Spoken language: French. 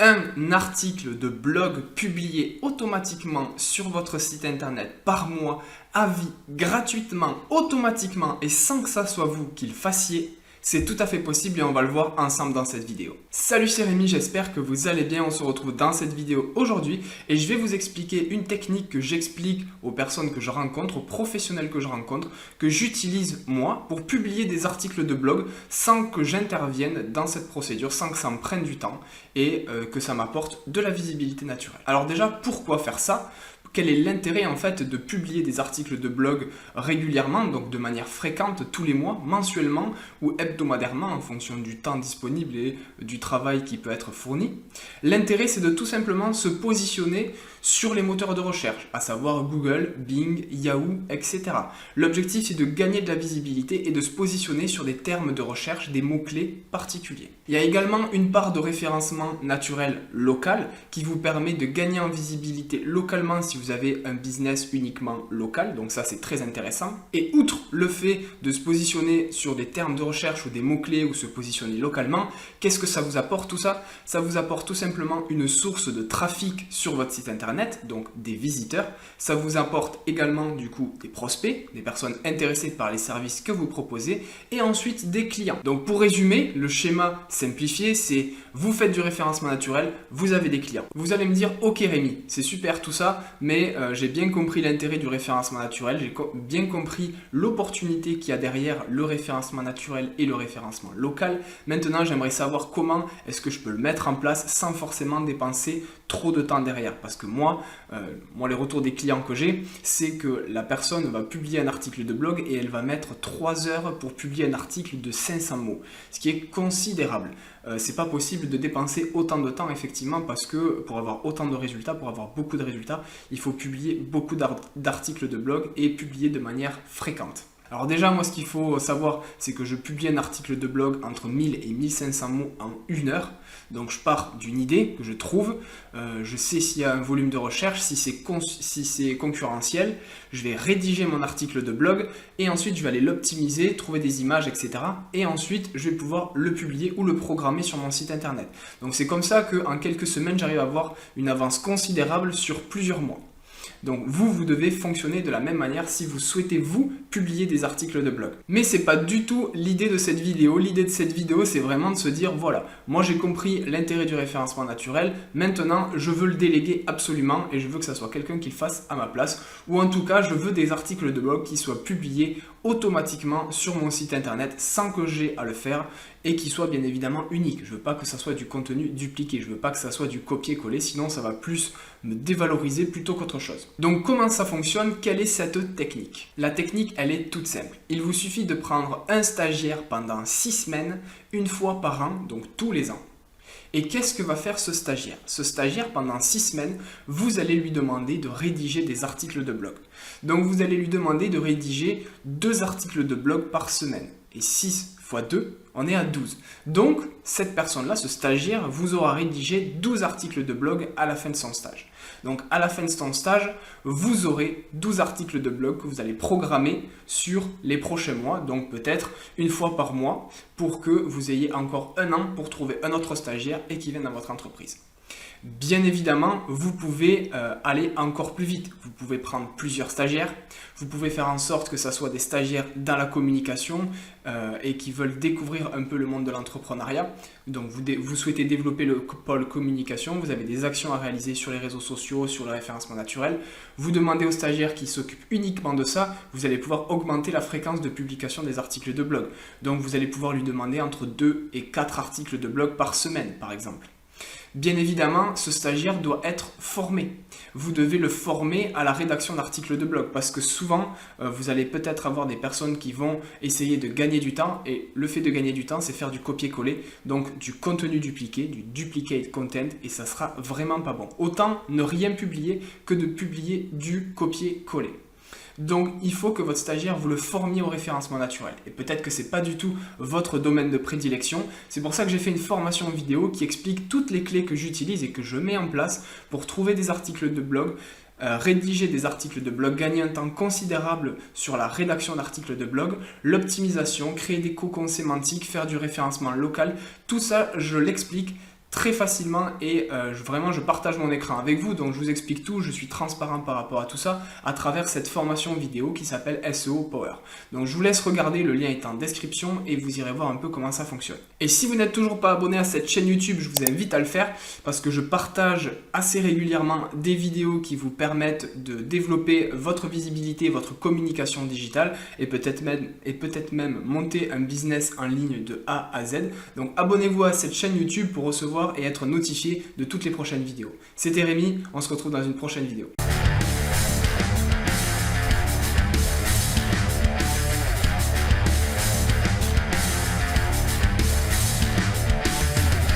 un article de blog publié automatiquement sur votre site internet par mois, à vie, gratuitement, automatiquement et sans que ça soit vous qui le fassiez, c'est tout à fait possible et on va le voir ensemble dans cette vidéo. Salut, c'est Rémi, j'espère que vous allez bien. On se retrouve dans cette vidéo aujourd'hui et je vais vous expliquer une technique que j'explique aux personnes que je rencontre, aux professionnels que je rencontre, que j'utilise moi pour publier des articles de blog sans que j'intervienne dans cette procédure, sans que ça me prenne du temps et que ça m'apporte de la visibilité naturelle. Alors déjà, pourquoi faire ça ? Quel est l'intérêt en fait de publier des articles de blog régulièrement, donc de manière fréquente, tous les mois, mensuellement ou hebdomadairement en fonction du temps disponible et du travail qui peut être fourni? L'intérêt, c'est de tout simplement se positionner sur les moteurs de recherche, à savoir Google, Bing, Yahoo, etc. L'objectif, c'est de gagner de la visibilité et de se positionner sur des termes de recherche, des mots-clés particuliers. Il y a également une part de référencement naturel local qui vous permet de gagner en visibilité localement si vous avez un business uniquement local, donc ça c'est très intéressant. Et outre le fait de se positionner sur des termes de recherche ou des mots-clés ou se positionner localement, qu'est-ce que ça vous apporte tout ça? Ça vous apporte tout simplement une source de trafic sur votre site internet, donc des visiteurs. Ça vous apporte également du coup des prospects, des personnes intéressées par les services que vous proposez et ensuite des clients. Donc pour résumer, le schéma simplifié, c'est vous faites du référencement naturel, vous avez des clients. Vous allez me dire, ok Rémi, c'est super tout ça, mais j'ai bien compris l'intérêt du référencement naturel, j'ai bien compris l'opportunité qu'il y a derrière le référencement naturel et le référencement local. Maintenant, j'aimerais savoir comment est-ce que je peux le mettre en place sans forcément dépenser trop de temps derrière. Parce que moi, les retours des clients que j'ai, c'est que la personne va publier un article de blog et elle va mettre 3 heures pour publier un article de 500 mots, ce qui est considérable. C'est pas possible de dépenser autant de temps effectivement parce que pour avoir autant de résultats, pour avoir beaucoup de résultats, il faut publier beaucoup d'articles de blog et publier de manière fréquente. Alors déjà, moi, ce qu'il faut savoir, c'est que je publie un article de blog entre 1000 et 1500 mots en 1 heure. Donc, je pars d'une idée que je trouve, je sais s'il y a un volume de recherche, si c'est concurrentiel, je vais rédiger mon article de blog et ensuite, je vais aller l'optimiser, trouver des images, etc. Et ensuite, je vais pouvoir le publier ou le programmer sur mon site internet. Donc, c'est comme ça qu'en quelques semaines, j'arrive à avoir une avance considérable sur plusieurs mois. Donc vous devez fonctionner de la même manière si vous souhaitez vous publier des articles de blog. Mais c'est pas du tout l'idée de cette vidéo. L'idée de cette vidéo, c'est vraiment de se dire voilà, moi j'ai compris l'intérêt du référencement naturel, maintenant je veux le déléguer absolument et je veux que ça soit quelqu'un qui le fasse à ma place, ou en tout cas je veux des articles de blog qui soient publiés automatiquement sur mon site internet sans que j'ai à le faire et qui soient bien évidemment uniques. Je veux pas que ça soit du contenu dupliqué, je veux pas que ça soit du copier-coller, sinon ça va plus me dévaloriser plutôt qu'autre chose. Donc comment ça fonctionne? Quelle est cette technique? La technique, elle est toute simple. Il vous suffit de prendre un stagiaire pendant 6 semaines, une fois par an, donc tous les ans. Et qu'est-ce que va faire ce stagiaire? Ce stagiaire, pendant 6 semaines, vous allez lui demander de rédiger des articles de blog. Donc vous allez lui demander de rédiger 2 articles de blog par semaine. Et 6 fois 2, on est à 12. Donc cette personne-là, ce stagiaire, vous aura rédigé 12 articles de blog à la fin de son stage. Donc à la fin de son stage, vous aurez 12 articles de blog que vous allez programmer sur les prochains mois, donc peut-être une fois par mois, pour que vous ayez encore 1 an pour trouver un autre stagiaire et qui vienne dans votre entreprise. Bien évidemment, vous pouvez aller encore plus vite. Vous pouvez prendre plusieurs stagiaires. Vous pouvez faire en sorte que ce soit des stagiaires dans la communication et qui veulent découvrir un peu le monde de l'entrepreneuriat. Donc, vous souhaitez développer le pôle communication. Vous avez des actions à réaliser sur les réseaux sociaux, sur le référencement naturel. Vous demandez aux stagiaires qui s'occupent uniquement de ça. Vous allez pouvoir augmenter la fréquence de publication des articles de blog. Donc, vous allez pouvoir lui demander entre 2 et 4 articles de blog par semaine, par exemple. Bien évidemment, ce stagiaire doit être formé. Vous devez le former à la rédaction d'articles de blog parce que souvent, vous allez peut-être avoir des personnes qui vont essayer de gagner du temps et le fait de gagner du temps, c'est faire du copier-coller, donc du contenu dupliqué, du duplicate content et ça sera vraiment pas bon. Autant ne rien publier que de publier du copier-coller. Donc, il faut que votre stagiaire, vous le formiez au référencement naturel. Et peut-être que ce n'est pas du tout votre domaine de prédilection. C'est pour ça que j'ai fait une formation vidéo qui explique toutes les clés que j'utilise et que je mets en place pour trouver des articles de blog, rédiger des articles de blog, gagner un temps considérable sur la rédaction d'articles de blog, l'optimisation, créer des cocons sémantiques, faire du référencement local. Tout ça, je l'explique très facilement et vraiment je partage mon écran avec vous, donc je vous explique tout, je suis transparent par rapport à tout ça à travers cette formation vidéo qui s'appelle SEO Power. Donc je vous laisse regarder, le lien est en description et vous irez voir un peu comment ça fonctionne. Et si vous n'êtes toujours pas abonné à cette chaîne YouTube, je vous invite à le faire parce que je partage assez régulièrement des vidéos qui vous permettent de développer votre visibilité, votre communication digitale et peut-être même monter un business en ligne de A à Z. Donc abonnez-vous à cette chaîne YouTube pour recevoir et être notifié de toutes les prochaines vidéos. C'était Rémi, on se retrouve dans une prochaine vidéo.